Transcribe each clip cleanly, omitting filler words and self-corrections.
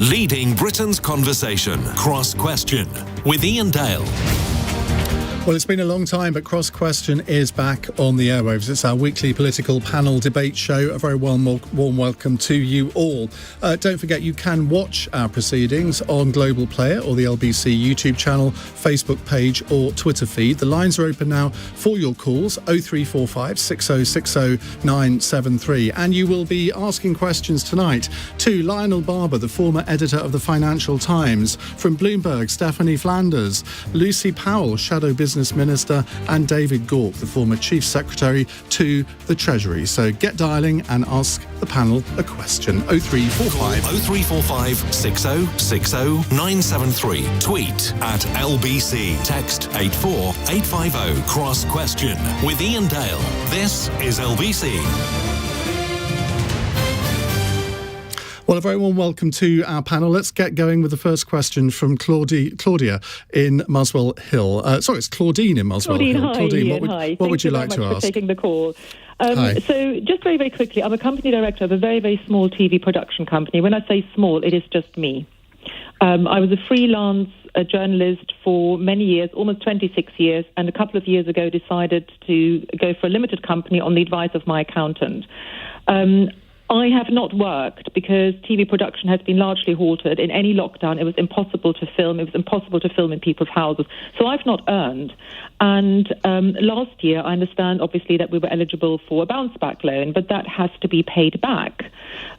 leading Britain's conversation. Cross Question with Iain Dale. Well, it's been a long time, but Cross Question is back on the airwaves. It's our weekly political panel debate show. A very warm welcome to you all. Don't forget, you can watch our proceedings on Global Player or the LBC YouTube channel, Facebook page or Twitter feed. The lines are open now for your calls, 0345 6060 973. And you will be asking questions tonight to Lionel Barber, the former editor of the Financial Times, from Bloomberg, Stephanie Flanders, Lucy Powell, Shadow Business Minister, and David Gauke, the former Chief Secretary to the Treasury. So get dialing and ask the panel a question. 0345 6060 973. Tweet at LBC. Text 84850. Cross Question with Iain Dale. This is LBC. Well, a very warm welcome to our panel. Let's get going with the first question from Claudia in Muswell Hill. Sorry, it's Claudine in Muswell Hill. Hi, Claudine, hi. what would you like Thank to you very much ask? for taking the call. Hi. So just very, very quickly, I'm a company director of a very, very small TV production company. When I say small, it is just me. I was a freelance journalist for many years, almost 26 years, and a couple of years ago decided to go for a limited company on the advice of my accountant. I have not worked because TV production has been largely halted. In any lockdown, it was impossible to film. It was impossible to film in people's houses. So I've not earned. And last year, I understand, obviously, that we were eligible for a bounce-back loan, but that has to be paid back.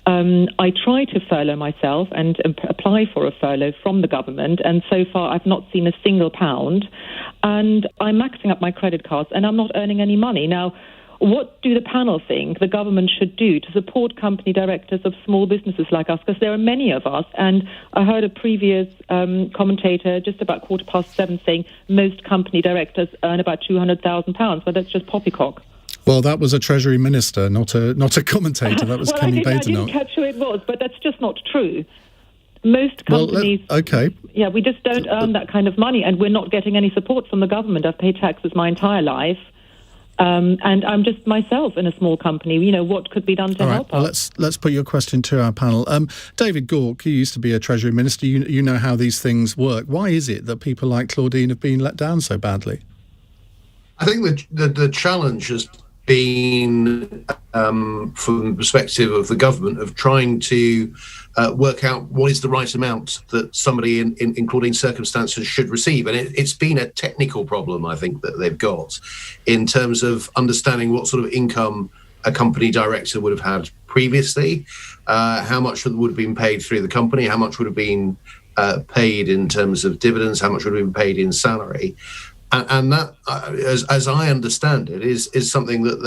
I tried to furlough myself and apply for a furlough from the government, and so far I've not seen a single pound. And I'm maxing up my credit cards, and I'm not earning any money. Now, what do the panel think the government should do to support company directors of small businesses like us? Because there are many of us, and I heard a previous commentator just about 7:15 saying most company directors earn about £200,000, but that's just poppycock. Well, that was a Treasury Minister, not a commentator. That was Kenny Badenoch. I didn't catch who it was, but that's just not true. Most companies, we just don't earn that kind of money, and we're not getting any support from the government. I've paid taxes my entire life. And I'm just myself in a small company. You know, what could be done to help us? Let's put your question to our panel. David Gauke, you used to be a Treasury Minister. You know how these things work. Why is it that people like Claudine have been let down so badly? I think the challenge has been, from the perspective of the government, of trying to work out what is the right amount that somebody in Claudine's circumstances should receive. And it's been a technical problem, I think, that they've got in terms of understanding what sort of income a company director would have had previously, how much would have been paid through the company, how much would have been paid in terms of dividends, how much would have been paid in salary. And that, as I understand it, is something that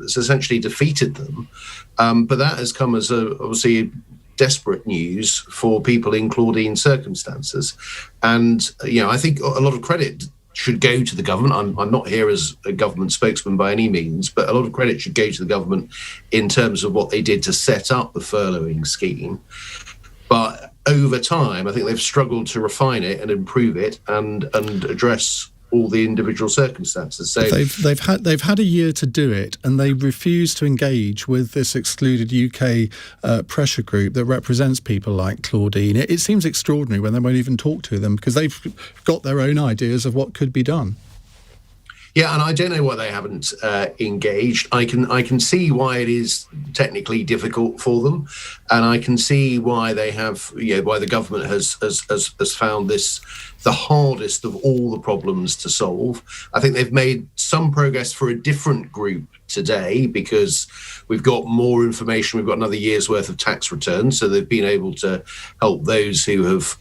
it's essentially defeated them. But that has come as obviously desperate news for people in Claudine's circumstances. And, I think a lot of credit should go to the government. I'm not here as a government spokesman by any means, but a lot of credit should go to the government in terms of what they did to set up the furloughing scheme. But over time, I think they've struggled to refine it and improve it and address all the individual circumstances. So they've had a year to do it, and they refuse to engage with this excluded UK pressure group that represents people like Claudine. It seems extraordinary when they won't even talk to them because they've got their own ideas of what could be done. Yeah, and I don't know why they haven't engaged. I can see why it is technically difficult for them, and I can see why they have, why the government has found this the hardest of all the problems to solve. I think they've made some progress for a different group today because we've got more information. We've got another year's worth of tax returns, so they've been able to help those who have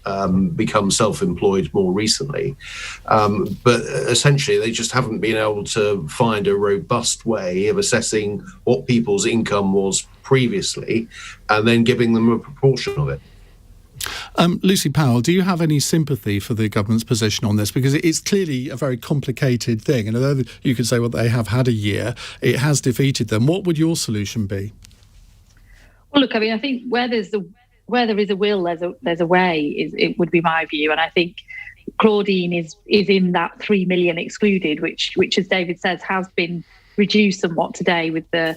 become self-employed more recently. But essentially, they just haven't been able to find a robust way of assessing what people's income was previously and then giving them a proportion of it. Lucy Powell, do you have any sympathy for the government's position on this? Because it's clearly a very complicated thing. And although you could say, well, they have had a year, it has defeated them. What would your solution be? Well, look, I think where there is a will, there's a way, it would be my view. And I think Claudine is in that 3 million excluded, which as David says, has been reduced somewhat today with the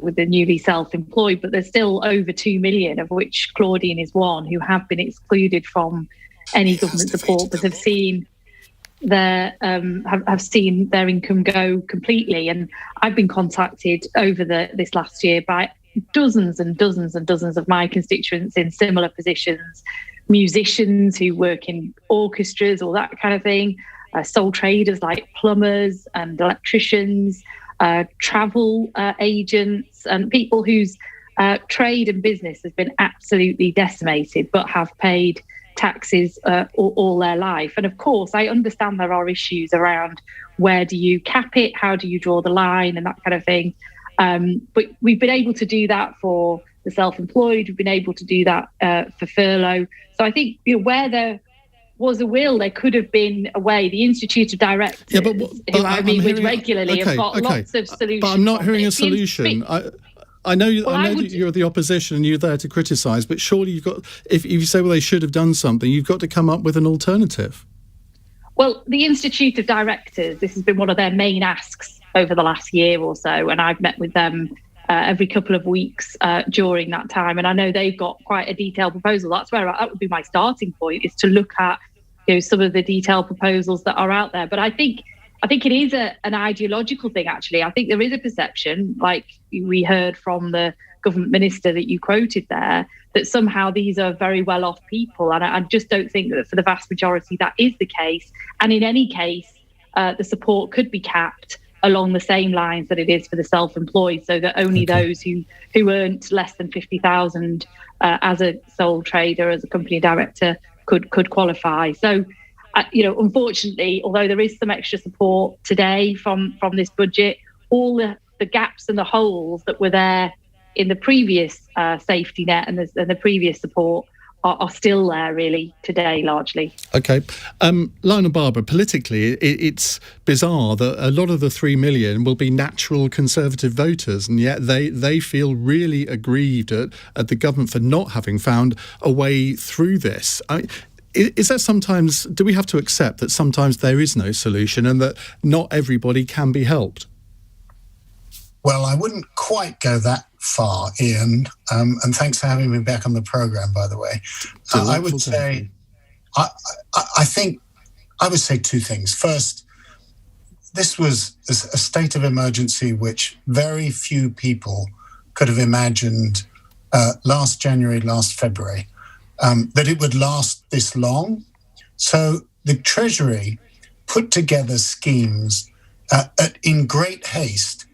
with the newly self-employed, but there's still over 2 million, of which Claudine is one, who have been excluded from any government support, but have seen their income go completely. And I've been contacted over this last year by dozens and dozens and dozens of my constituents in similar positions, musicians who work in orchestras or that kind of thing, sole traders like plumbers and electricians, travel agents, and people whose trade and business has been absolutely decimated but have paid taxes all their life. And of course, I understand there are issues around where do you cap it, how do you draw the line, and that kind of thing. But we've been able to do that for the self-employed. We've been able to do that for furlough. So I think where there was a will, there could have been a way. The Institute of Directors, who I meet with regularly, have got lots of solutions. But I'm not hearing a solution. I know that you're the opposition and you're there to criticise, but surely you've got, if you say, well, they should have done something, you've got to come up with an alternative. Well, the Institute of Directors, this has been one of their main asks over the last year or so, and I've met with them every couple of weeks during that time, and I know they've got quite a detailed proposal. That would be my starting point, is to look at some of the detailed proposals that are out there. But I think it is an ideological thing, actually. I think there is a perception, like we heard from the government minister that you quoted there, that somehow these are very well-off people. And I just don't think that for the vast majority that is the case. And in any case, the support could be capped along the same lines that it is for the self-employed, so that only those who earned less than 50,000 as a sole trader, as a company director, could qualify. So, unfortunately, although there is some extra support today from this budget, all the gaps and the holes that were there in the previous safety net and the previous support are still there, really, today, largely. OK. Lionel Barber, politically, it's bizarre that a lot of the 3 million will be natural Conservative voters, and yet they feel really aggrieved at the government for not having found a way through this. Is there sometimes, do we have to accept that sometimes there is no solution and that not everybody can be helped? Well, I wouldn't quite go that far, Iain, and thanks for having me back on the programme, by the way. I would say, I think I would say two things. First, this was a state of emergency which very few people could have imagined last January, last February, that it would last this long. So the Treasury put together schemes in great haste,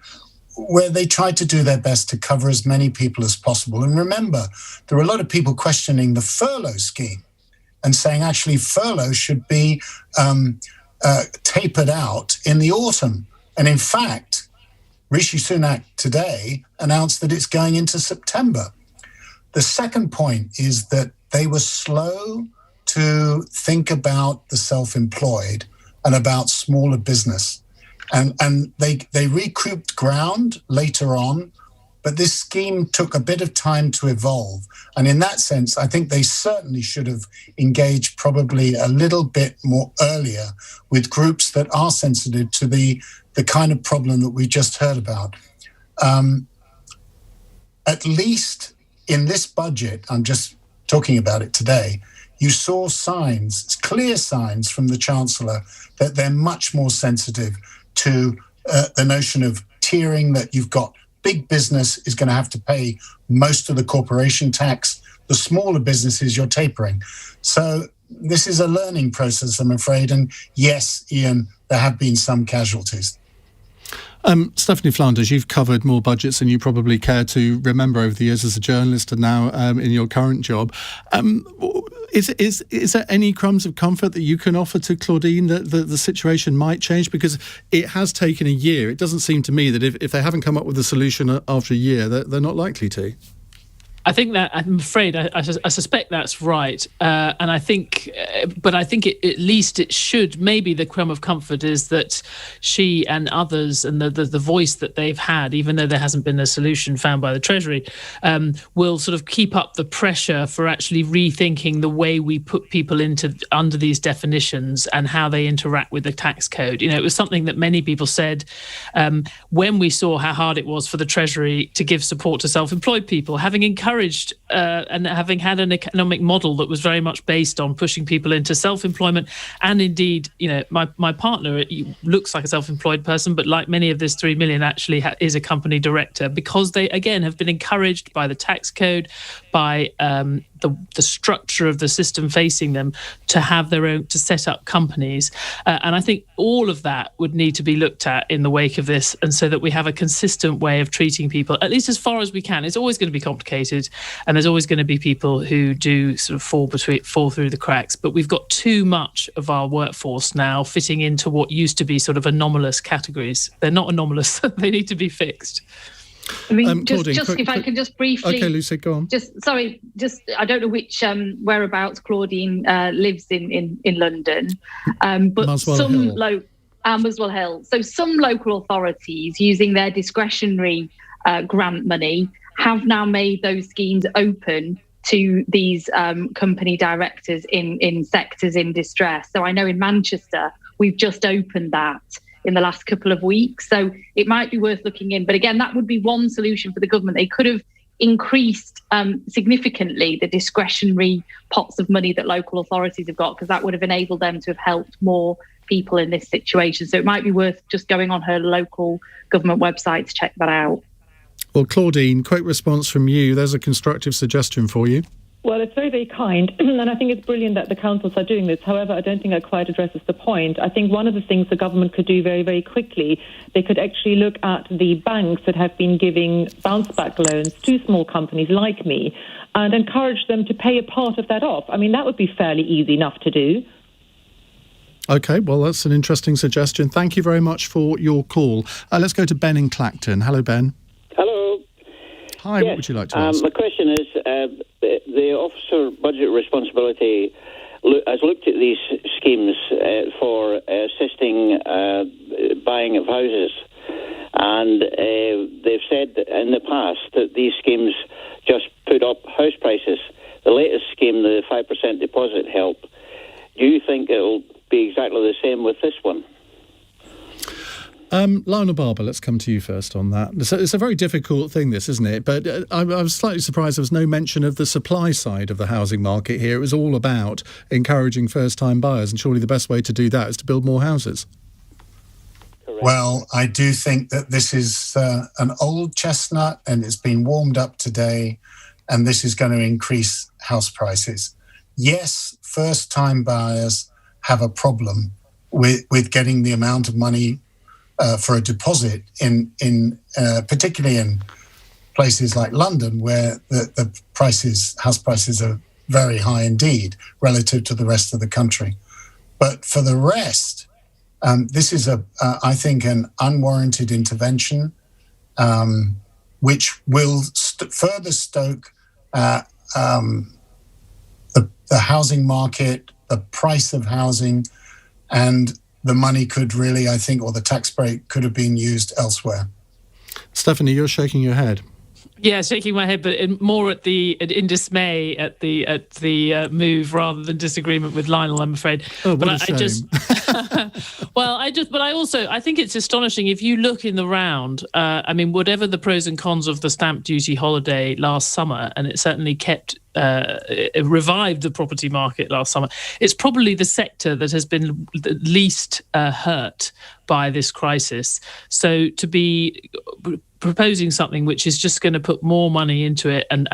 where they tried to do their best to cover as many people as possible. And remember, there were a lot of people questioning the furlough scheme and saying actually furlough should be tapered out in the autumn. And in fact, Rishi Sunak today announced that it's going into September. The second point is that they were slow to think about the self-employed and about smaller business. And they recouped ground later on, but this scheme took a bit of time to evolve. And in that sense, I think they certainly should have engaged probably a little bit more earlier with groups that are sensitive to the kind of problem that we just heard about. At least in this budget, I'm just talking about it today, you saw signs, clear signs from the Chancellor that they're much more sensitive to the notion of tiering, that you've got big business is going to have to pay most of the corporation tax. The smaller businesses you're tapering. So this is a learning process, I'm afraid. And yes, Iain, there have been some casualties. Stephanie Flanders, you've covered more budgets than you probably care to remember over the years as a journalist and now in your current job. Is there any crumbs of comfort that you can offer to Claudine that the situation might change? Because it has taken a year. It doesn't seem to me that if they haven't come up with a solution after a year, they're not likely to. think that, I'm afraid, I suspect that's right. And I think, but I think at least it should, maybe the crumb of comfort is that she and others and the voice that they've had, even though there hasn't been a solution found by the Treasury, will sort of keep up the pressure for actually rethinking the way we put people under these definitions and how they interact with the tax code. You know, it was something that many people said when we saw how hard it was for the Treasury to give support to self-employed people, having encouraged and having had an economic model that was very much based on pushing people into self-employment. And indeed, you know, my partner looks like a self-employed person, but like many of this 3 million actually is a company director, because they, again, have been encouraged by the tax code, by the structure of the system facing them to have their own, to set up companies. And I think all of that would need to be looked at in the wake of this, and so that we have a consistent way of treating people, at least as far as we can. It's always going to be complicated, and there's always going to be people who do sort of fall through the cracks. But we've got too much of our workforce now fitting into what used to be sort of anomalous categories. They're not anomalous. They need to be fixed. I mean, Claudine, if I can just briefly... Okay, Lucy, go on. I don't know which whereabouts Claudine lives in London, but Muswell Hill. So some local authorities, using their discretionary grant money, have now made those schemes open to these company directors in sectors in distress. So I know in Manchester, we've just opened that in the last couple of weeks. So it might be worth looking in. But again, that would be one solution for the government. They could have increased significantly the discretionary pots of money that local authorities have got, because that would have enabled them to have helped more people in this situation. So it might be worth just going on her local government website to check that out. Well, Claudine, quick response from you. There's a constructive suggestion for you. Well, it's very, very kind, and I think it's brilliant that the councils are doing this. However, I don't think it quite addresses the point. I think one of the things the government could do very, very quickly, they could actually look at the banks that have been giving bounce-back loans to small companies like me and encourage them to pay a part of that off. I mean, that would be fairly easy enough to do. OK, well, that's an interesting suggestion. Thank you very much for your call. Let's go to Ben in Clacton. Hello, Ben. Hello. Hi, yes, what would you like to ask? My question is, the Office of Budget Responsibility has looked at these schemes for assisting buying of houses, and they've said in the past that these schemes just put up house prices. The latest scheme, the 5% deposit help, do you think it'll be exactly the same with this one? Lionel Barber, let's come to you first on that. It's a very difficult thing, this, isn't it? But I was slightly surprised there was no mention of the supply side of the housing market here. It was all about encouraging first-time buyers, and surely the best way to do that is to build more houses. Correct. Well, I do think that this is an old chestnut, and it's been warmed up today, and this is going to increase house prices. Yes, first-time buyers have a problem with getting the amount of money for a deposit in particularly in places like London, where the house prices are very high indeed relative to the rest of the country. But for the rest, this is I think an unwarranted intervention, which will further stoke the housing market, the price of housing, and the money could really, I think, or the tax break could have been used elsewhere. Stephanie, you're shaking your head. Yeah, shaking my head, but in dismay at the move rather than disagreement with Lionel, I'm afraid. Oh, what a shame. I think it's astonishing if you look in the round. I mean, whatever the pros and cons of the stamp duty holiday last summer, and it certainly it revived the property market last summer. It's probably the sector that has been the least hurt by this crisis. So to be proposing something which is just going to put more money into it and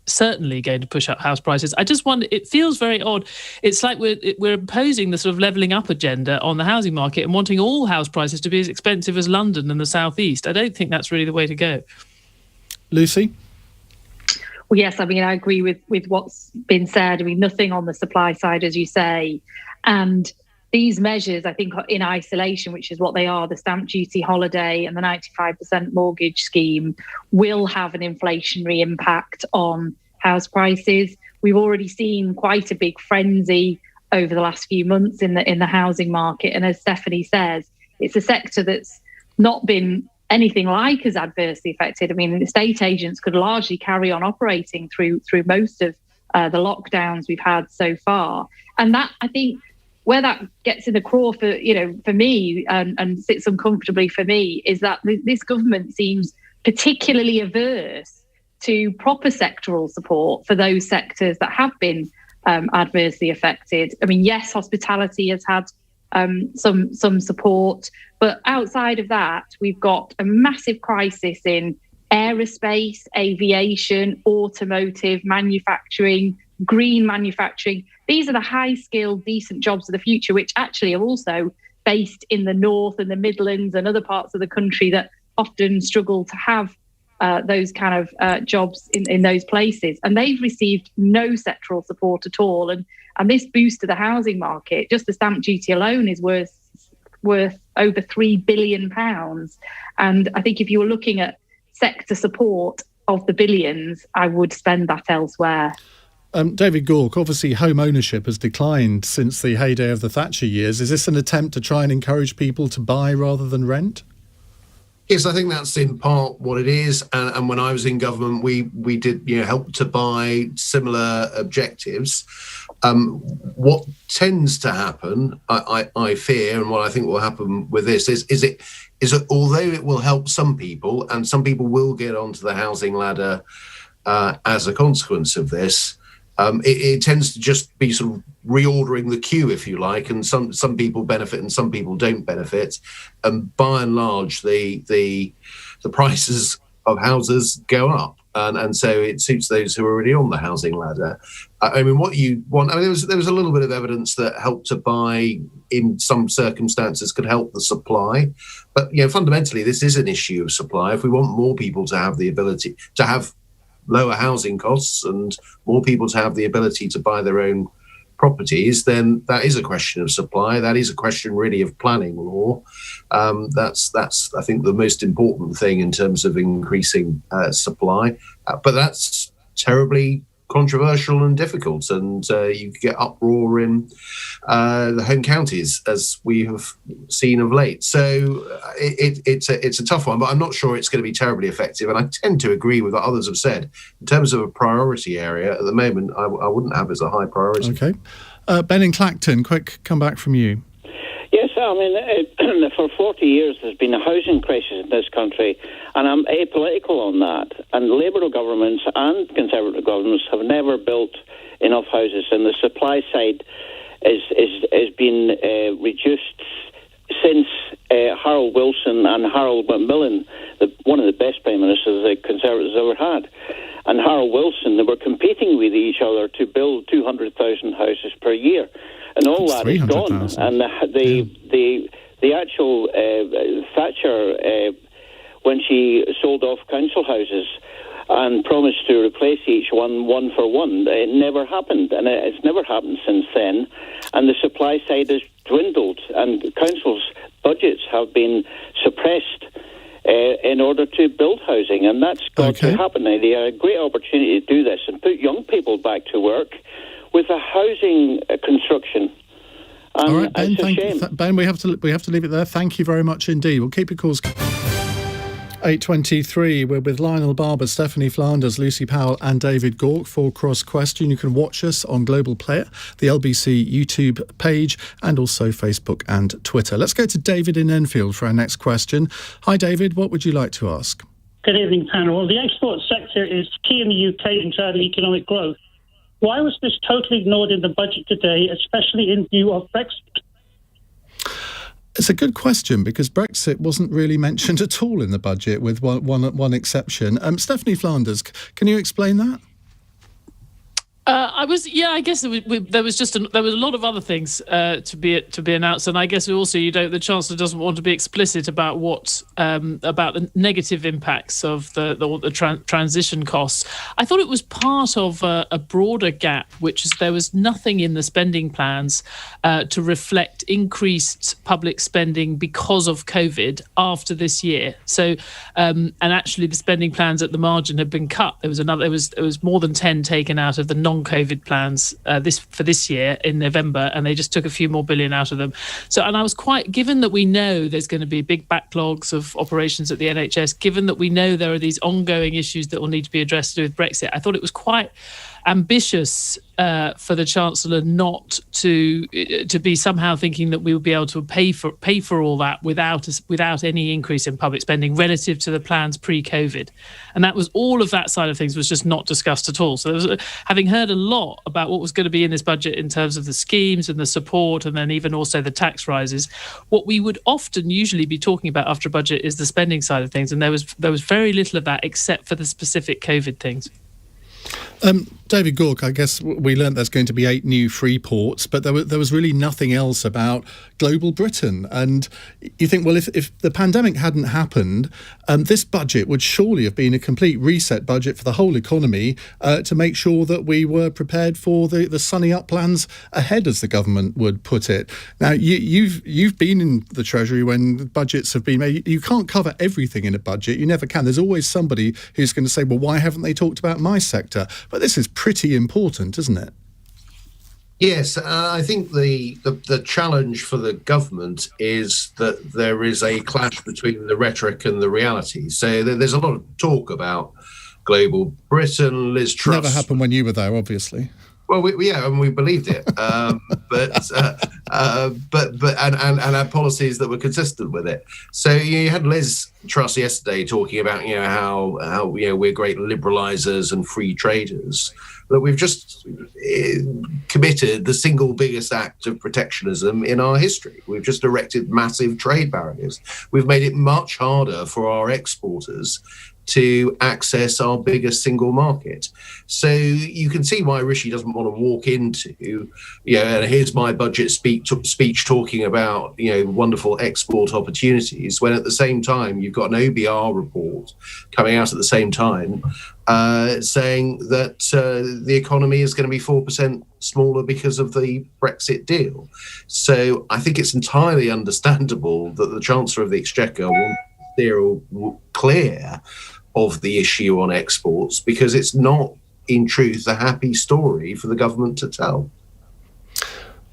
certainly going to push up house prices, I just wonder, it feels very odd. It's like we're imposing the sort of levelling up agenda on the housing market and wanting all house prices to be as expensive as London and the southeast. I don't think that's really the way to go. Lucy? Well, yes, I mean, I agree with what's been said. I mean, nothing on the supply side, as you say. And these measures, I think, in isolation, which is what they are, the stamp duty holiday and the 95% mortgage scheme, will have an inflationary impact on house prices. We've already seen quite a big frenzy over the last few months in the housing market. And as Stephanie says, it's a sector that's not been anything like as adversely affected. I mean, estate agents could largely carry on operating through most of the lockdowns we've had so far. And that, I think, where that gets in the craw for me and sits uncomfortably for me is that this government seems particularly averse to proper sectoral support for those sectors that have been adversely affected. I mean, yes, hospitality has had some support, but outside of that, we've got a massive crisis in aerospace, aviation, automotive, manufacturing, green manufacturing. These are the high-skilled, decent jobs of the future, which actually are also based in the North and the Midlands and other parts of the country that often struggle to have those kind of jobs in those places. And they've received no sectoral support at all. And this boost to the housing market, just the stamp duty alone, is worth over £3 billion. And I think if you were looking at sector support of the billions, I would spend that elsewhere. David Gauke, obviously home ownership has declined since the heyday of the Thatcher years. Is this an attempt to try and encourage people to buy rather than rent? Yes, I think that's in part what it is. And when I was in government, we did help to buy similar objectives. What tends to happen, I fear, and what I think will happen with this is that although it will help some people, and some people will get onto the housing ladder as a consequence of this, it tends to just be sort of reordering the queue, if you like, and some people benefit and some people don't benefit. And by and large, the prices of houses go up. And so it suits those who are already on the housing ladder. I mean, what you want, there was a little bit of evidence that Help to Buy in some circumstances could help the supply. But, fundamentally, this is an issue of supply. If we want more people to have the ability to have lower housing costs and more people to have the ability to buy their own properties, then that is a question of supply. That is a question really of planning law. That's I think the most important thing in terms of increasing supply. But that's terribly controversial and difficult, and you get uproar in the home counties, as we have seen of late. So it's a tough one, but I'm not sure it's going to be terribly effective. And I tend to agree with what others have said. In terms of a priority area, at the moment, I wouldn't have it as a high priority. Okay. Ben in Clacton, quick comeback from you. Yes, I mean, for 40 years there's been a housing crisis in this country, and I'm apolitical on that. And Labour governments and Conservative governments have never built enough houses, and the supply side is been reduced since Harold Wilson and Harold Macmillan, one of the best prime ministers the Conservatives ever had. And Harold Wilson, they were competing with each other to build 200,000 houses per year. And all that is gone. And the actual Thatcher, when she sold off council houses and promised to replace each one for one, it never happened. And it's never happened since then. And the supply side has dwindled, and councils' budgets have been suppressed in order to build housing. And that's got to happen. They have a great opportunity to do this and put young people back to work with a housing construction. All right, Ben. Ben, we have to leave it there. Thank you very much indeed. We'll keep your calls. 8:23. We're with Lionel, Barber, Stephanie Flanders, Lucy Powell, and David Gauke for Cross Question. You can watch us on Global Player, the LBC YouTube page, and also Facebook and Twitter. Let's go to David in Enfield for our next question. Hi, David. What would you like to ask? Good evening, panel. The export sector is key in the UK in driving economic growth. Why was this totally ignored in the budget today, especially in view of Brexit? It's a good question, because Brexit wasn't really mentioned at all in the budget, with one exception. Stephanie Flanders, can you explain that? I guess there was a lot of other things to be announced, and I guess also the Chancellor doesn't want to be explicit about about the negative impacts of the transition costs. I thought it was part of a broader gap, which is there was nothing in the spending plans to reflect increased public spending because of COVID after this year. So, and actually, the spending plans at the margin had been cut. There was more than 10 taken out of the non-COVID plans for this year in November, and they just took a few more billion out of them. So, and I was given that we know there's going to be big backlogs of operations at the NHS, given that we know there are these ongoing issues that will need to be addressed with Brexit, I thought it was quite ambitious for the Chancellor not to be somehow thinking that we would be able to pay for all that without any increase in public spending relative to the plans pre-COVID, and that was all of that side of things was just not discussed at all. So having heard a lot about what was going to be in this budget in terms of the schemes and the support, and then even also the tax rises, what we would often usually be talking about after a budget is the spending side of things, and there was very little of that except for the specific COVID things. David Gauke, I guess we learned there's going to be 8 new free ports, but there was really nothing else about global Britain. And you think, well, if the pandemic hadn't happened, this budget would surely have been a complete reset budget for the whole economy to make sure that we were prepared for the sunny up plans ahead, as the government would put it. Now, you've been in the Treasury when budgets have been made. You can't cover everything in a budget. You never can. There's always somebody who's going to say, well, why haven't they talked about my sector? But this is pretty important, isn't it? Yes, I think the challenge for the government is that there is a clash between the rhetoric and the reality. So there's a lot of talk about global Britain, Liz Truss. Never happened when you were there, obviously. Well, we believed it, but had policies that were consistent with it. So you had Liz Truss yesterday talking about how we're great liberalisers and free traders. But we've just committed the single biggest act of protectionism in our history. We've just erected massive trade barriers. We've made it much harder for our exporters to access our biggest single market. So you can see why Rishi doesn't want to walk into, and here's my budget speech talking about, wonderful export opportunities, when at the same time you've got an OBR report coming out at the same time saying that the economy is going to be 4% smaller because of the Brexit deal. So I think it's entirely understandable that the Chancellor of the Exchequer wants to steer clear of the issue on exports, because it's not, in truth, a happy story for the government to tell.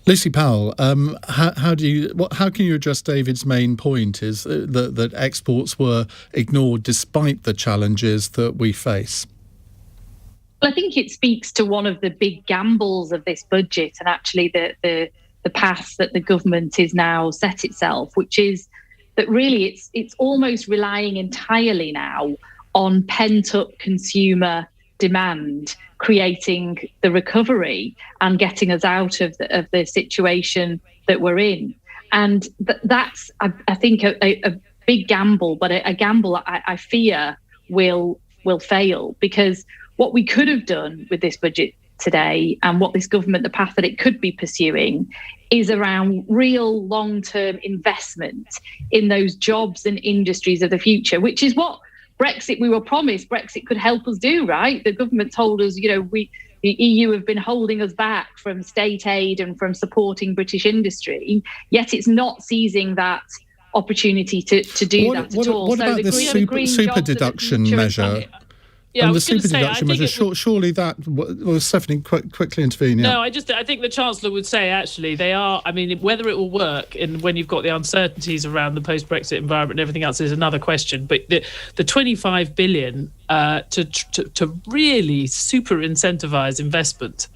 Lucy Powell, how can you address David's main point is that exports were ignored despite the challenges that we face? Well, I think it speaks to one of the big gambles of this budget, and actually the path that the government is now set itself, which is that really it's almost relying entirely now on pent-up consumer demand, creating the recovery and getting us out of the situation that we're in. And that's, I think, a big gamble, but a gamble I fear will fail, because what we could have done with this budget today, and what this government, the path that it could be pursuing, is around real long-term investment in those jobs and industries of the future, which is what we were promised Brexit could help us do, right? The government told us, the EU have been holding us back from state aid and from supporting British industry, yet it's not seizing that opportunity to do that at all. What about the super deduction measure? Yeah, and the super deduction measure, surely that... Well, Stephanie, quickly intervene. Yeah. No, I think the Chancellor would say, actually, they are... I mean, whether it will work when you've got the uncertainties around the post-Brexit environment and everything else is another question. But the 25 billion to really super incentivise investment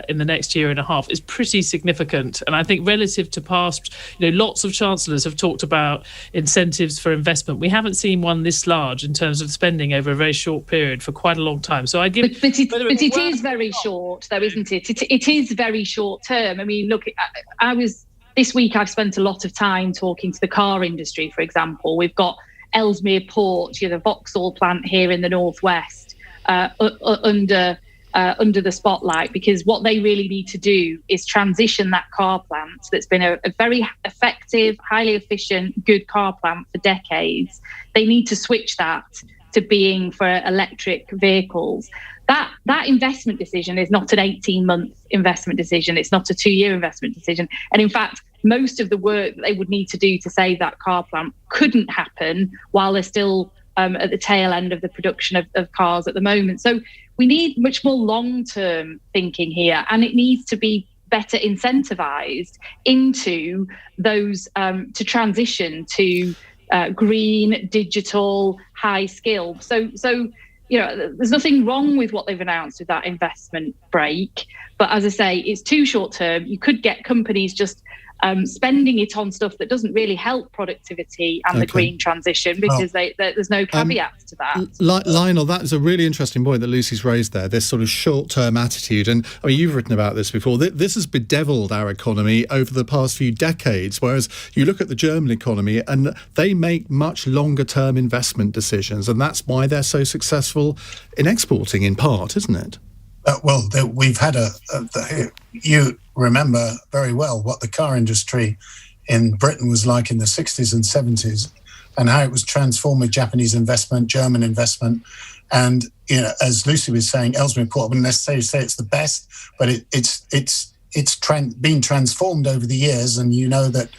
in the next year and a half is pretty significant. And I think relative to past, lots of chancellors have talked about incentives for investment. We haven't seen one this large in terms of spending over a very short period for quite a long time. So I give... But it is very short, though, isn't it? It is very short term. I mean, look, this week I've spent a lot of time talking to the car industry, for example. We've got Ellesmere Port, the Vauxhall plant here in the northwest, under under the spotlight, because what they really need to do is transition that car plant that's been a very effective, highly efficient, good car plant for decades. They need to switch that to being for electric vehicles. That investment decision is not an 18-month investment decision. It's not a 2-year investment decision. And in fact, most of the work that they would need to do to save that car plant couldn't happen while they're still at the tail end of the production of cars at the moment. So we need much more long-term thinking here, and it needs to be better incentivized into those to transition to green, digital, high skill. So there's nothing wrong with what they've announced with that investment break, but as I say, it's too short term. You could get companies just spending it on stuff that doesn't really help productivity and the green transition, because there's no caveats to that. Lionel, that is a really interesting point that Lucy's raised there, this sort of short-term attitude. And I mean, you've written about this before. This has bedeviled our economy over the past few decades, whereas you look at the German economy and they make much longer-term investment decisions, and that's why they're so successful in exporting, in part, isn't it? We've had you remember very well what the car industry in Britain was like in the 60s and 70s, and how it was transformed with Japanese investment, German investment. And, as Lucy was saying, Ellesmere Port, I wouldn't necessarily say it's the best, but it's been transformed over the years. And that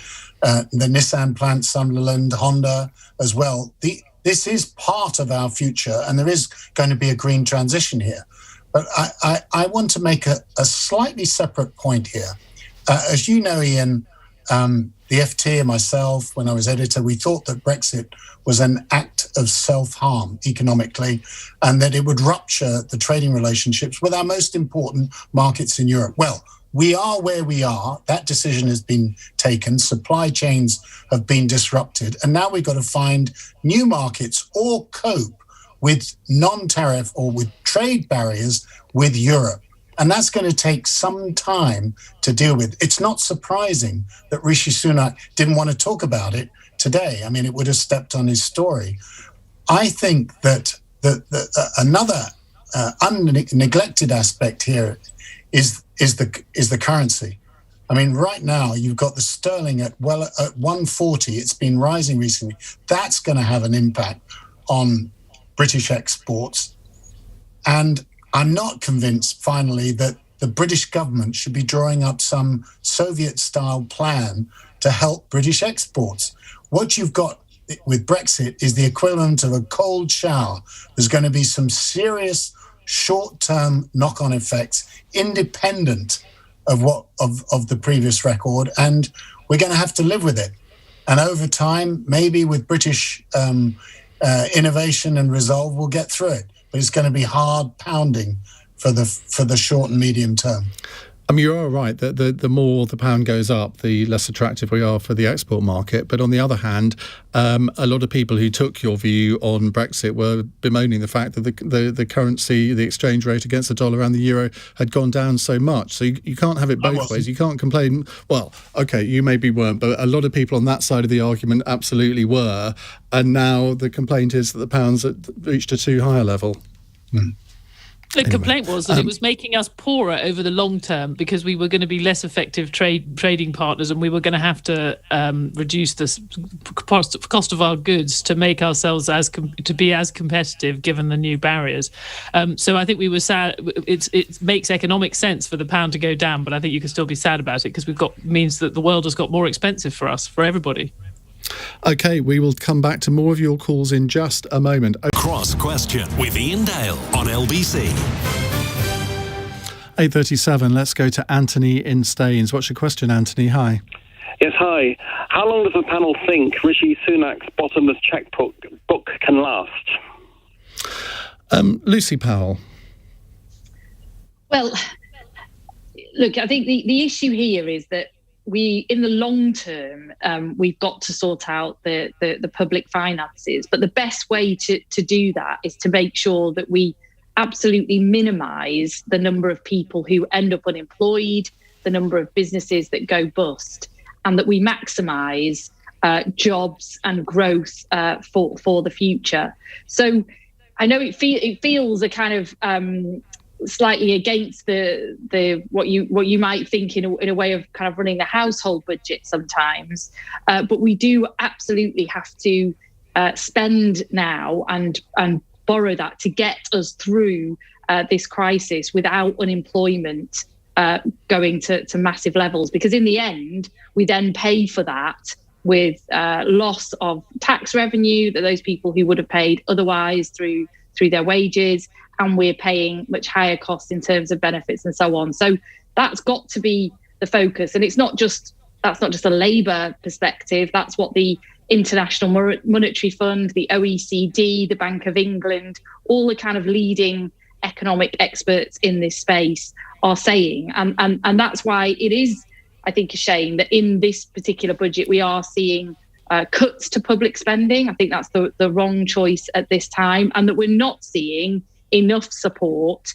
the Nissan plant, Sunderland, Honda as well, this is part of our future, and there is going to be a green transition here. But I want to make a slightly separate point here. As you know, Iain, the FT and myself, when I was editor, we thought that Brexit was an act of self-harm economically, and that it would rupture the trading relationships with our most important markets in Europe. Well, we are where we are. That decision has been taken. Supply chains have been disrupted. And now we've got to find new markets or cope with non-tariff or with trade barriers with Europe. And that's going to take some time to deal with. It's not surprising that Rishi Sunak didn't want to talk about it today. I mean, it would have stepped on his story. I think that another neglected aspect here is the currency. I mean, right now you've got the sterling at 140. It's been rising recently. That's going to have an impact on British exports. And I'm not convinced, finally, that the British government should be drawing up some Soviet-style plan to help British exports. What you've got with Brexit is the equivalent of a cold shower. There's going to be some serious short-term knock-on effects independent of the previous record, and we're going to have to live with it. And over time, maybe with British innovation and resolve, we'll get through it. But it's going to be hard pounding for the short and medium term. I mean, you're right that the more the pound goes up, the less attractive we are for the export market. But on the other hand, a lot of people who took your view on Brexit were bemoaning the fact that the currency, the exchange rate against the dollar and the euro had gone down so much. So you can't have it both ways. You can't complain. Well, OK, you maybe weren't, but a lot of people on that side of the argument absolutely were. And now the complaint is that the pound's reached a too high a level. The complaint was that it was making us poorer over the long term because we were going to be less effective trading partners, and we were going to have to reduce the cost of our goods to make ourselves to be as competitive given the new barriers. So I think we were sad. It makes economic sense for the pound to go down, but I think you can still be sad about it because means that the world has got more expensive for us, for everybody. OK, we will come back to more of your calls in just a moment. Cross Question with Iain Dale on LBC. 8:37, let's go to Anthony in Staines. What's your question, Anthony? Hi. Yes, hi. How long does the panel think Rishi Sunak's bottomless chequebook can last? Lucy Powell. Well, look, I think the issue here is that in the long term, we've got to sort out the public finances. But the best way to do that is to make sure that we absolutely minimise the number of people who end up unemployed, the number of businesses that go bust, and that we maximise jobs and growth for the future. So I know it feels a kind of slightly against the what you might think in a way of kind of running the household budget sometimes, but we do absolutely have to spend now and borrow that to get us through this crisis without unemployment going to massive levels, because in the end we then pay for that with loss of tax revenue that those people who would have paid otherwise through their wages, and we're paying much higher costs in terms of benefits and so on. So that's got to be the focus, and that's not just a Labour perspective. That's what the International Monetary Fund, the OECD, the Bank of England, all the kind of leading economic experts in this space are saying, and that's why it is, I think, a shame that in this particular budget we are seeing cuts to public spending. I think that's the wrong choice at this time, and that we're not seeing enough support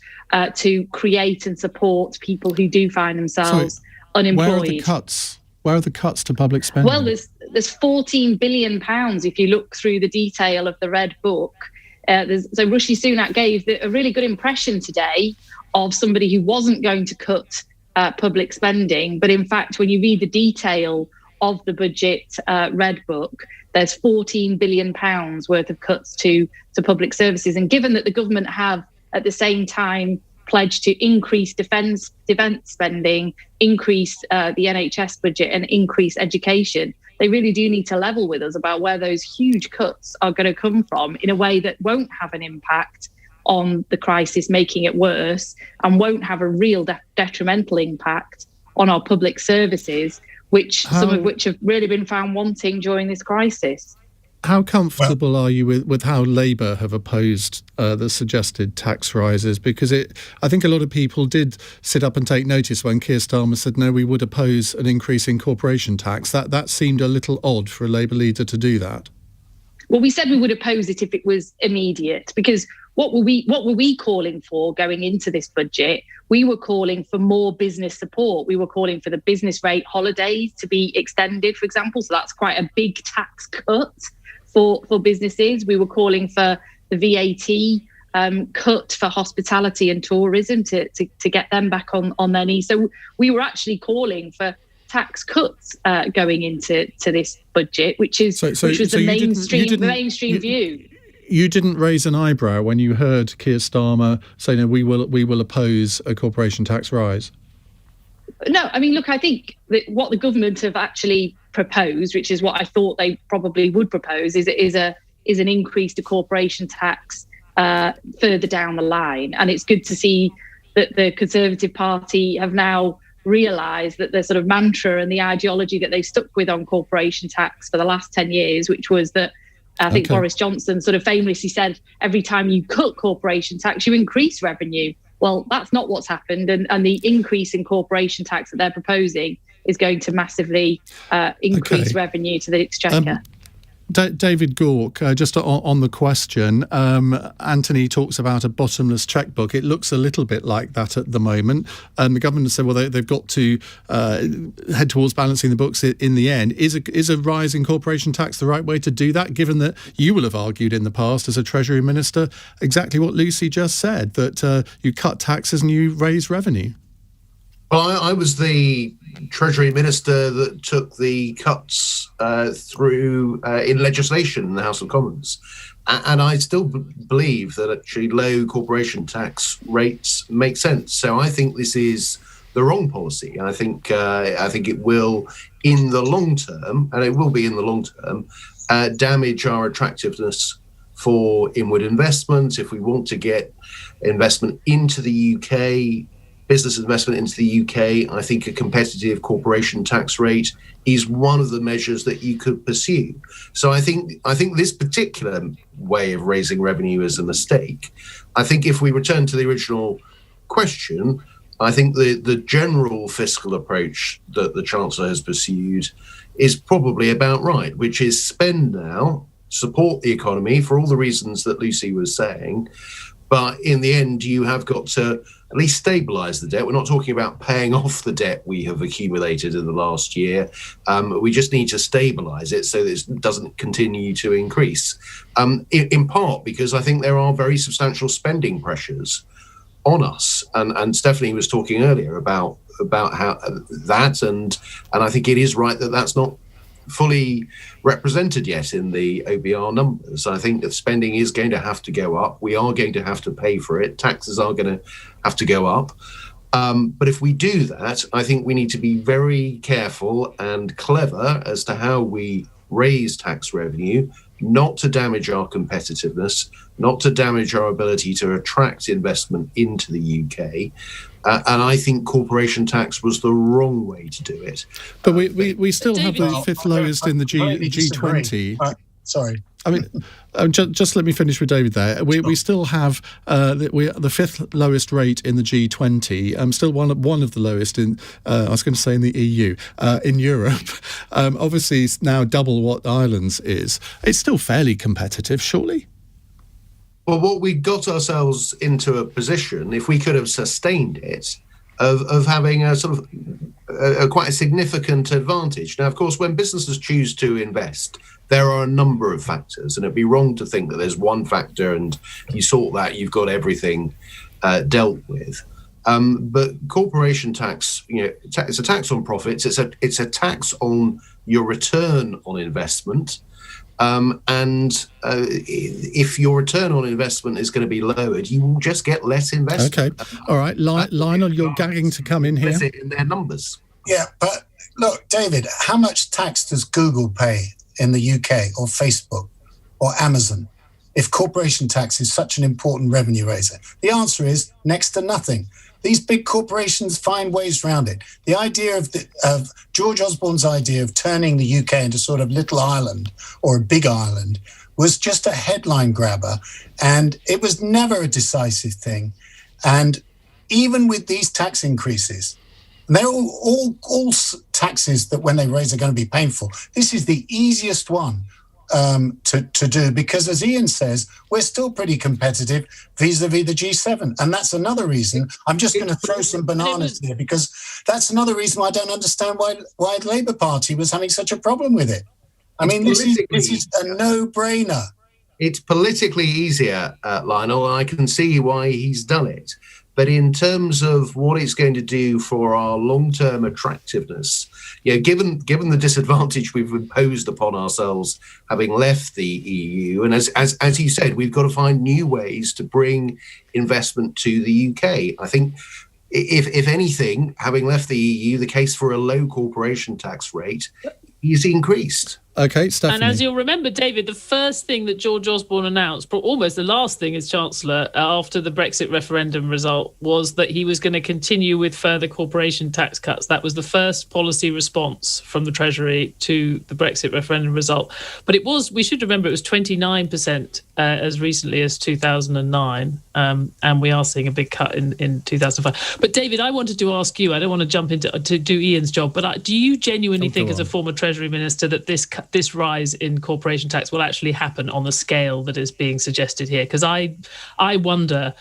to create and support people who do find themselves unemployed. Where are the cuts? Where are the cuts to public spending? Well, there's 14 billion pounds if you look through the detail of the Red Book. So Rishi Sunak gave a really good impression today of somebody who wasn't going to cut public spending, but in fact, when you read the detail of the budget Red Book, there's 14 billion pounds worth of cuts to public services. And given that the government have at the same time pledged to increase defence spending, increase the NHS budget and increase education, they really do need to level with us about where those huge cuts are going to come from in a way that won't have an impact on the crisis, making it worse, and won't have a real detrimental impact on our public services, some of which have really been found wanting during this crisis. How comfortable are you with how Labour have opposed the suggested tax rises? Because I think a lot of people did sit up and take notice when Keir Starmer said, no, we would oppose an increase in corporation tax. That seemed a little odd for a Labour leader to do that. Well, we said we would oppose it if it was immediate, because what were we calling for going into this budget? We were calling for more business support. We were calling for the business rate holidays to be extended, for example. So that's quite a big tax cut for businesses. We were calling for the VAT cut for hospitality and tourism to get them back on their knees. So we were actually calling for tax cuts going into this budget, which was the mainstream view. You didn't raise an eyebrow when you heard Keir Starmer say, no, we will oppose a corporation tax rise? No, I mean, look, I think that what the government have actually proposed, which is what I thought they probably would propose, is an increase to corporation tax further down the line. And it's good to see that the Conservative Party have now realised that the sort of mantra and the ideology that they stuck with on corporation tax for the last 10 years, which was that I think Boris Johnson sort of famously said, every time you cut corporation tax, you increase revenue. Well, that's not what's happened. And the increase in corporation tax that they're proposing is going to massively increase revenue to the Exchequer. David Gauke, just on the question, Anthony talks about a bottomless chequebook. It looks a little bit like that at the moment. The government has said, well, they've got to head towards balancing the books in the end. Is a rise in corporation tax the right way to do that, given that you will have argued in the past as a Treasury Minister exactly what Lucy just said, that you cut taxes and you raise revenue? Well, I was the Treasury Minister that took the cuts through in legislation in the House of Commons. And I still believe that actually low corporation tax rates make sense. So I think this is the wrong policy. I think it will, in the long term, and it will be in the long term, damage our attractiveness for inward investment. If we want to get investment into the UK, business investment into the UK, I think a competitive corporation tax rate is one of the measures that you could pursue. So I think this particular way of raising revenue is a mistake. I think if we return to the original question, I think the general fiscal approach that the Chancellor has pursued is probably about right, which is spend now, support the economy for all the reasons that Lucy was saying, but in the end, you have got to at least stabilise the debt. We're not talking about paying off the debt we have accumulated in the last year. We just need to stabilise it so that it doesn't continue to increase. In part because I think there are very substantial spending pressures on us. And Stephanie was talking earlier about how that, and I think it is right that that's not fully represented yet in the OBR numbers. I think that spending is going to have to go up. We are going to have to pay for it. Taxes are going to have to go up. But if we do that, I think we need to be very careful and clever as to how we raise tax revenue, not to damage our competitiveness, not to damage our ability to attract investment into the UK. And I think corporation tax was the wrong way to do it. But we still have the fifth lowest in the G20. Sorry. I mean, just let me finish with David there. We still have the fifth lowest rate in the G20. Still one of the lowest in, I was going to say in the EU, in Europe. Obviously, it's now double what Ireland's is. It's still fairly competitive, surely? Well, what we got ourselves into a position, if we could have sustained it, of having a sort of quite a significant advantage. Now, of course, when businesses choose to invest, there are a number of factors, and it'd be wrong to think that there's one factor and you sort that, you've got everything dealt with. But corporation tax, it's a tax on profits. It's a tax on your return on investment. If your return on investment is going to be lowered, you will just get less investment. Okay. All right. Lionel, you're gagging to come in here. That's it in their numbers. Yeah, but look, David, how much tax does Google pay in the UK, or Facebook, or Amazon, if corporation tax is such an important revenue raiser? The answer is next to nothing. These big corporations find ways around it. The idea of George Osborne's idea of turning the UK into sort of Little Ireland or a Big Ireland was just a headline grabber, and it was never a decisive thing. And even with these tax increases, and they're all taxes that when they raise are going to be painful, this is the easiest one to do, because as Iain says, we're still pretty competitive vis-a-vis the G7. And that's another reason, I'm just going to throw some bananas here, because that's another reason why I don't understand why the Labour Party was having such a problem with it. I mean, this is a no-brainer. It's politically easier, Lionel, and I can see why he's done it. But in terms of what it's going to do for our long-term attractiveness, given the disadvantage we've imposed upon ourselves having left the EU, and as you said, we've got to find new ways to bring investment to the UK. I think, if anything, having left the EU, the case for a low corporation tax rate is increased. Okay, Stephanie. And as you'll remember, David, the first thing that George Osborne announced, almost the last thing as Chancellor after the Brexit referendum result, was that he was going to continue with further corporation tax cuts. That was the first policy response from the Treasury to the Brexit referendum result. But we should remember, it was 29% as recently as 2009. And we are seeing a big cut in 2005. But David, I wanted to ask you, I don't want to jump into to do Iain's job, but do you genuinely think as a former Treasury Minister that this rise in corporation tax will actually happen on the scale that is being suggested here? Because I wonder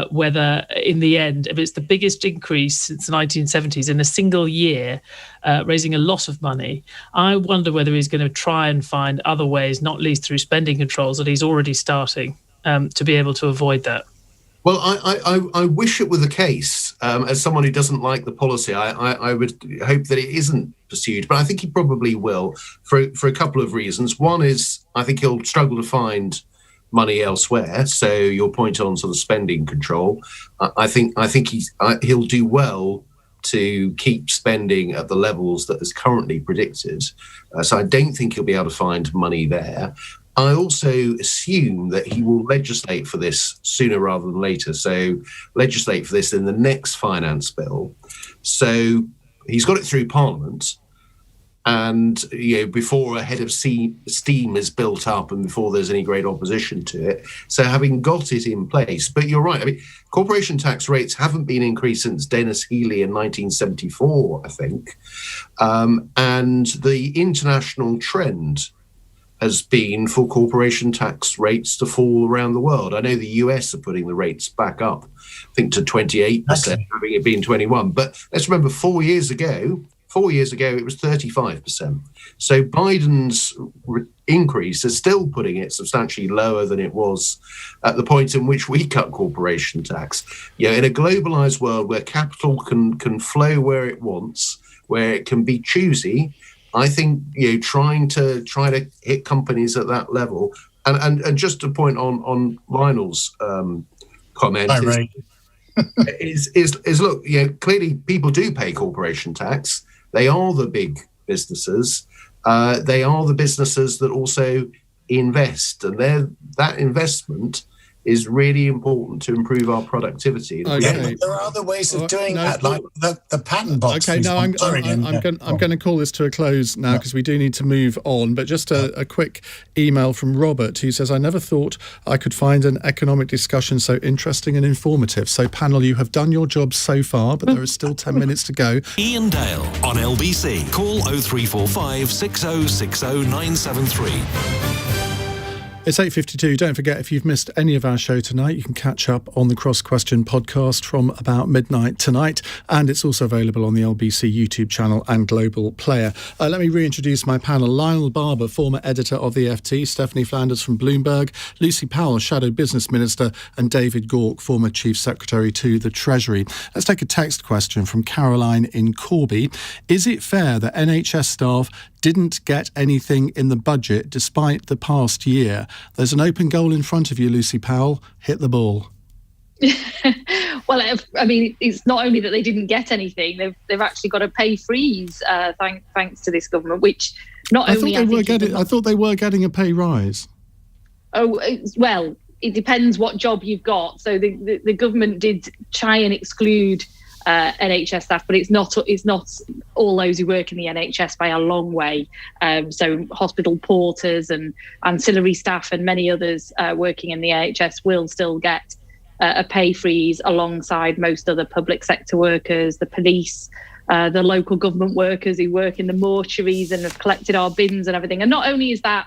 whether in the end, if it's the biggest increase since the 1970s in a single year, raising a lot of money, I wonder whether he's going to try and find other ways, not least through spending controls that he's already starting, to be able to avoid that. Well, I wish it were the case. As someone who doesn't like the policy, I would hope that it isn't pursued, but I think he probably will for a couple of reasons. One is I think he'll struggle to find money elsewhere. So your point on sort of spending control, I think he'll do well to keep spending at the levels that is currently predicted. So I don't think he'll be able to find money there. I also assume that he will legislate for this sooner rather than later. So legislate for this in the next finance bill. So he's got it through Parliament, and before a head of steam is built up and before there's any great opposition to it. So having got it in place, but you're right. I mean, corporation tax rates haven't been increased since Dennis Healey in 1974, I think, and the international trend has been for corporation tax rates to fall around the world. I know the US are putting the rates back up, I think to 28%, having it been 21. But let's remember, 4 years ago, 4 years ago, it was 35%. So Biden's increase is still putting it substantially lower than it was at the point in which we cut corporation tax. In a globalized world where capital can flow where it wants, where it can be choosy, I think trying to hit companies at that level, and just to point on Lionel's comment. Hi, Ray. is look, clearly people do pay corporation tax. They are the big businesses. They are the businesses that also invest, and that investment is really important to improve our productivity. Okay. There are other ways of doing that, like the patent box. Okay, no, I'm going to call this to a close now because we do need to move on. But just a quick email from Robert, who says, I never thought I could find an economic discussion so interesting and informative. So, panel, you have done your job so far, but there is still 10 minutes to go. Iain Dale on LBC. Call 0345 6060 973. It's 8:52. Don't forget, if you've missed any of our show tonight, you can catch up on the Cross Question podcast from about midnight tonight, and it's also available on the LBC YouTube channel and Global Player. Let me reintroduce my panel. Lionel Barber, former editor of the FT, Stephanie Flanders from Bloomberg, Lucy Powell, Shadow Business Minister, and David Gauke, former Chief Secretary to the Treasury. Let's take a text question from Caroline in Corby. Is it fair that NHS staff didn't get anything in the budget despite the past year? There's an open goal in front of you, Lucy Powell. Hit the ball. Well, I mean, it's not only that they didn't get anything; they've actually got a pay freeze thanks to this government, which not only I thought they were getting a pay rise. Oh well, it depends what job you've got. So the government did try and exclude NHS staff, but it's not all those who work in the NHS by a long way. So hospital porters and ancillary staff and many others working in the NHS will still get a pay freeze alongside most other public sector workers, the police, the local government workers who work in the mortuaries and have collected our bins and everything. And not only is that,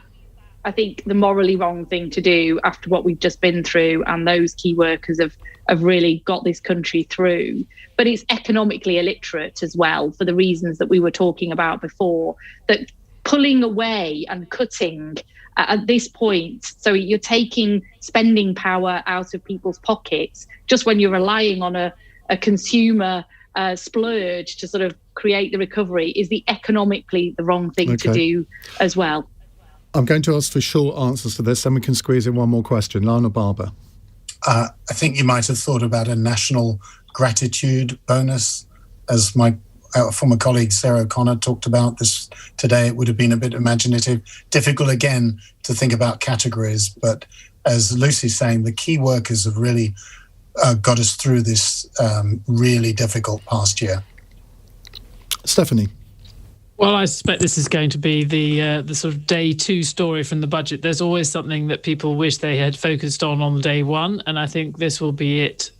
I think, the morally wrong thing to do after what we've just been through, and those key workers have really got this country through, but it's economically illiterate as well, for the reasons that we were talking about before, that pulling away and cutting at this point, so you're taking spending power out of people's pockets just when you're relying on a consumer splurge to sort of create the recovery, is economically the wrong thing to do as well. I'm going to ask for short answers to this, and we can squeeze in one more question. Lionel Barber. I think you might have thought about a national gratitude bonus, as my former colleague Sarah O'Connor talked about this today. It would have been a bit imaginative. Difficult, again, to think about categories. But as Lucy's saying, the key workers have really got us through this really difficult past year. Stephanie. Well, I suspect this is going to be the sort of day two story from the budget. There's always something that people wish they had focused on day one, and I think this will be it.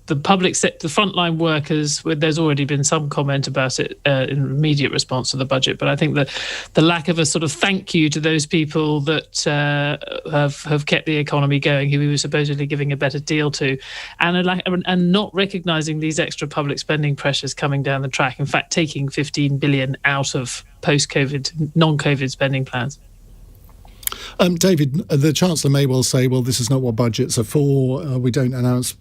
The public sector, the frontline workers, there's already been some comment about it in immediate response to the budget, but I think that the lack of a sort of thank you to those people that have kept the economy going, who we were supposedly giving a better deal to, and not recognising these extra public spending pressures coming down the track. In fact, taking 15 billion out of post-COVID, non-COVID spending plans. David, the Chancellor may well say, well, this is not what budgets are for. We don't announce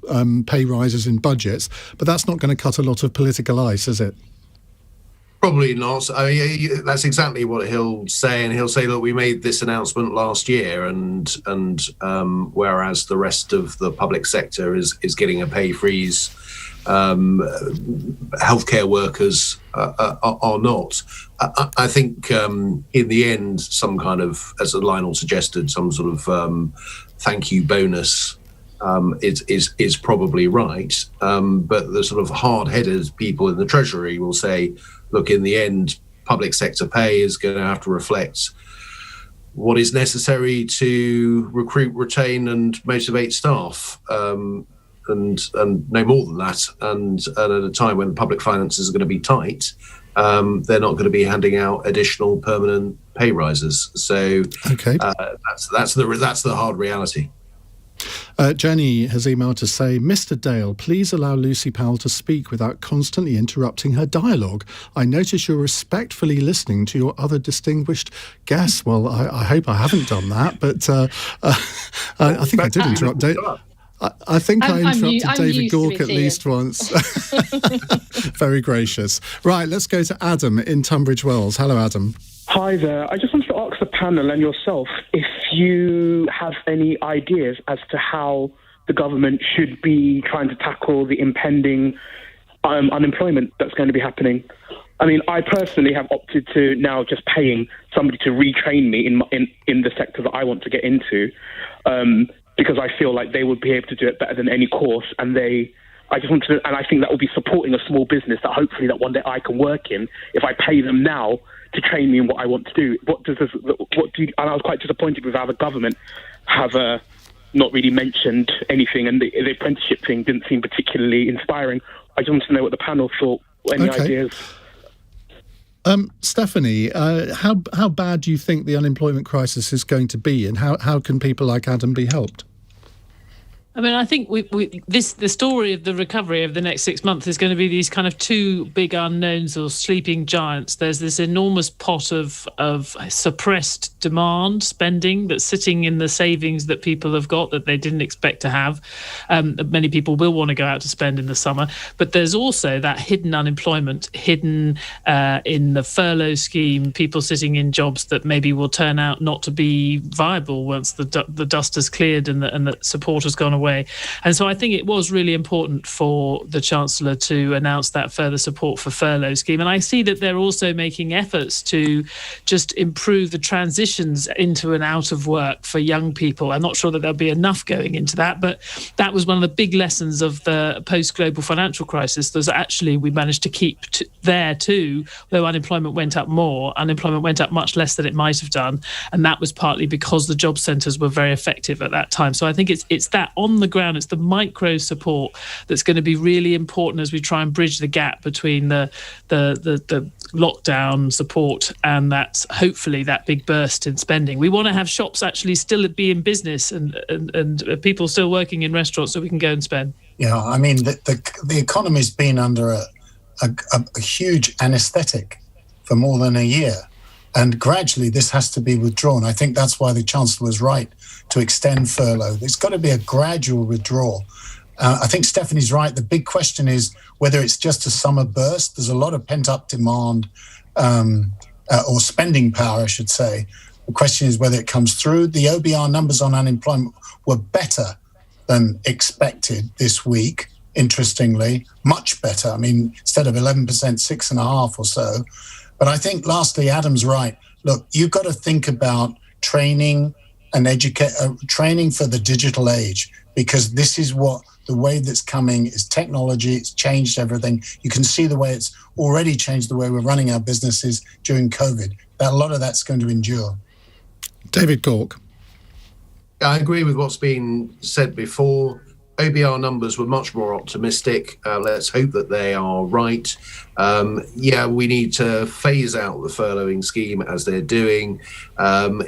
pay rises in budgets. But that's not going to cut a lot of political ice, is it? Probably not. I mean, that's exactly what he'll say. And he'll say, look, we made this announcement last year, and whereas the rest of the public sector is getting a pay freeze, healthcare workers are not. I think in the end, some kind of, as Lionel suggested, some sort of thank you bonus is probably right. But the sort of hard-headed people in the Treasury will say, look, in the end, public sector pay is going to have to reflect what is necessary to recruit, retain and motivate staff. And no more than that. And at a time when public finances are going to be tight, they're not going to be handing out additional permanent pay rises. So that's the hard reality. Jenny has emailed to say, Mr. Dale, please allow Lucy Powell to speak without constantly interrupting her dialogue. I notice you're respectfully listening to your other distinguished guests. Well, I hope I haven't done that, but I think I did interrupt Dave. I think I interrupted David Gauke at least once. Very gracious. Right, let's go to Adam in Tunbridge Wells. Hello, Adam. Hi there. I just wanted to ask the panel and yourself if you have any ideas as to how the government should be trying to tackle the impending unemployment that's going to be happening. I mean, I personally have opted to now just paying somebody to retrain me in the sector that I want to get into, because I feel like they would be able to do it better than any course, and I think that will be supporting a small business that hopefully that one day I can work in if I pay them now to train me in what I want to do. And I was quite disappointed with how the government have not really mentioned anything, and the apprenticeship thing didn't seem particularly inspiring. I just wanted to know what the panel thought. Any ideas? Stephanie, how bad do you think the unemployment crisis is going to be, and how can people like Adam be helped? I mean, I think the story of the recovery over the next 6 months is going to be these kind of two big unknowns or sleeping giants. There's this enormous pot of suppressed demand spending that's sitting in the savings that people have got that they didn't expect to have. Many people will want to go out to spend in the summer, but there's also that hidden unemployment, hidden in the furlough scheme, people sitting in jobs that maybe will turn out not to be viable once the dust has cleared and the support has gone away. And so I think it was really important for the Chancellor to announce that further support for furlough scheme. And I see that they're also making efforts to just improve the transitions into and out of work for young people. I'm not sure that there'll be enough going into that, but that was one of the big lessons of the post-global financial crisis. There's actually, we managed to keep there too, though unemployment went up more, unemployment went up much less than it might have done. And that was partly because the job centres were very effective at that time. So I think it's that on the ground, it's the micro support that's going to be really important as we try and bridge the gap between the lockdown support and that, hopefully, that big burst in spending. We want to have shops actually still be in business and people still working in restaurants so we can go and spend. Yeah, I mean, the economy's been under a huge anaesthetic for more than a year. And gradually this has to be withdrawn. I think that's why the Chancellor was right to extend furlough. There's got to be a gradual withdrawal. I think Stephanie's right. The big question is whether it's just a summer burst. There's a lot of pent-up demand or spending power, I should say. The question is whether it comes through. The OBR numbers on unemployment were better than expected this week, interestingly, much better. I mean, instead of 11%, 6.5% or so. But I think, lastly, Adam's right. Look, you've got to think about training and training for the digital age, because this is what the wave that's coming is. Technology. It's changed everything. You can see the way it's already changed the way we're running our businesses during COVID. A lot of that's going to endure. David Gauke. I agree with what's been said before. OBR numbers were much more optimistic. Let's hope that they are right. We need to phase out the furloughing scheme as they're doing.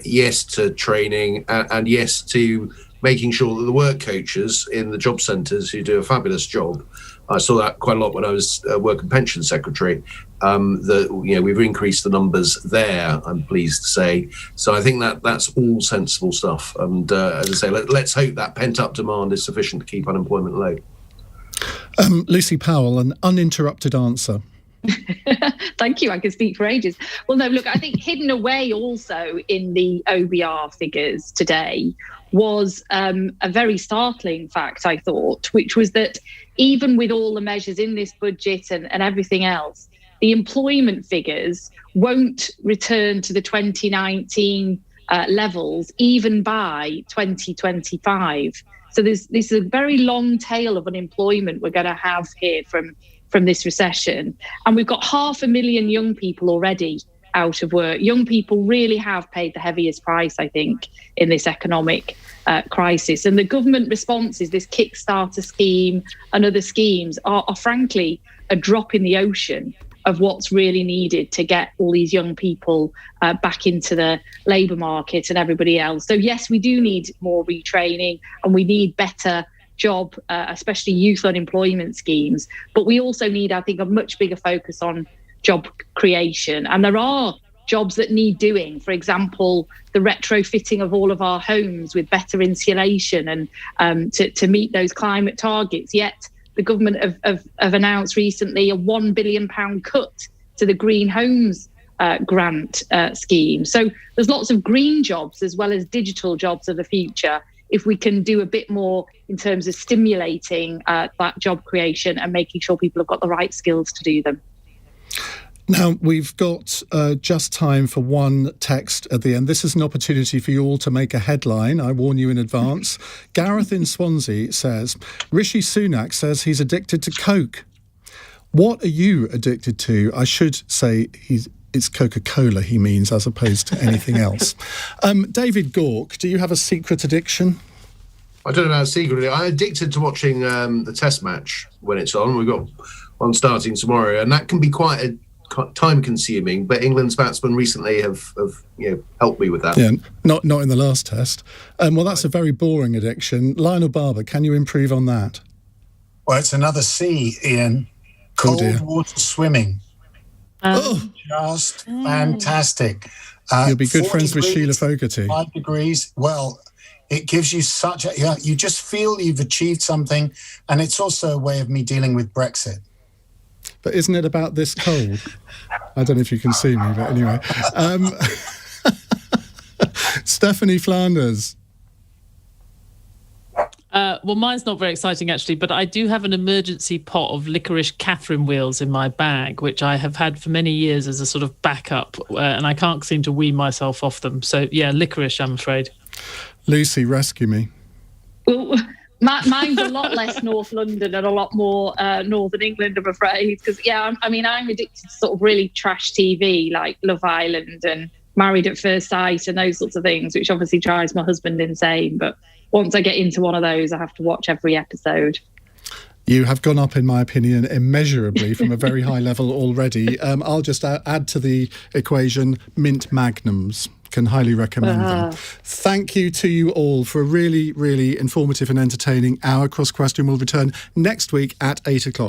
Yes to training, and yes to making sure that the work coaches in the job centres, who do a fabulous job, I saw that quite a lot when I was Work and Pension Secretary, we've increased the numbers there, I'm pleased to say. So I think that's all sensible stuff. And as I say, let's hope that pent-up demand is sufficient to keep unemployment low. Lucy Powell, an uninterrupted answer. Thank you. I could speak for ages. Well, no, look, I think hidden away also in the OBR figures today was a very startling fact, I thought, which was that even with all the measures in this budget and everything else, the employment figures won't return to the 2019 levels even by 2025. So this is a very long tail of unemployment we're going to have here from this recession. And we've got 500,000 young people already out of work. Young people really have paid the heaviest price, I think, in this economic crisis. And the government responses, this Kickstarter scheme and other schemes, are frankly a drop in the ocean of what's really needed to get all these young people back into the labour market and everybody else. So yes, we do need more retraining, and we need better job, especially youth unemployment schemes. But we also need, I think, a much bigger focus on job creation. And there are jobs that need doing. For example, the retrofitting of all of our homes with better insulation and to meet those climate targets. Yet the government have announced recently a £1 billion cut to the Green Homes grant scheme. So there's lots of green jobs as well as digital jobs of the future, if we can do a bit more in terms of stimulating that job creation and making sure people have got the right skills to do them. Now, we've got just time for one text at the end. This is an opportunity for you all to make a headline. I warn you in advance. Gareth in Swansea says, Rishi Sunak says he's addicted to Coke. What are you addicted to? I should say it's Coca-Cola he means, as opposed to anything else. David Gauke, do you have a secret addiction? I don't know about secretly. I'm addicted to watching the Test match when it's on. We've got one starting tomorrow, and that can be quite time-consuming. But England's batsmen recently have helped me with that. Yeah, not in the last Test. Well, that's a very boring addiction. Lionel Barber, can you improve on that? Well, it's another C, Ian. Cold water swimming. Just fantastic. You'll be good friends with Sheila Fogarty. 5 degrees. Well, it gives you you just feel you've achieved something, and it's also a way of me dealing with Brexit. But isn't it about this cold? I don't know if you can see me, but anyway. Stephanie Flanders. Well, mine's not very exciting, actually, but I do have an emergency pot of licorice Catherine wheels in my bag, which I have had for many years as a sort of backup, and I can't seem to wean myself off them. So, yeah, licorice, I'm afraid. Lucy, rescue me. Well, mine's a lot less North London and a lot more Northern England, I'm afraid. Because, I'm addicted to sort of really trash TV, like Love Island and Married at First Sight and those sorts of things, which obviously drives my husband insane. But once I get into one of those, I have to watch every episode. You have gone up, in my opinion, immeasurably from a very high level already. I'll just add to the equation mint magnums. Can highly recommend them. Thank you to you all for a really, really informative and entertaining hour. Cross Question will return next week at 8 o'clock.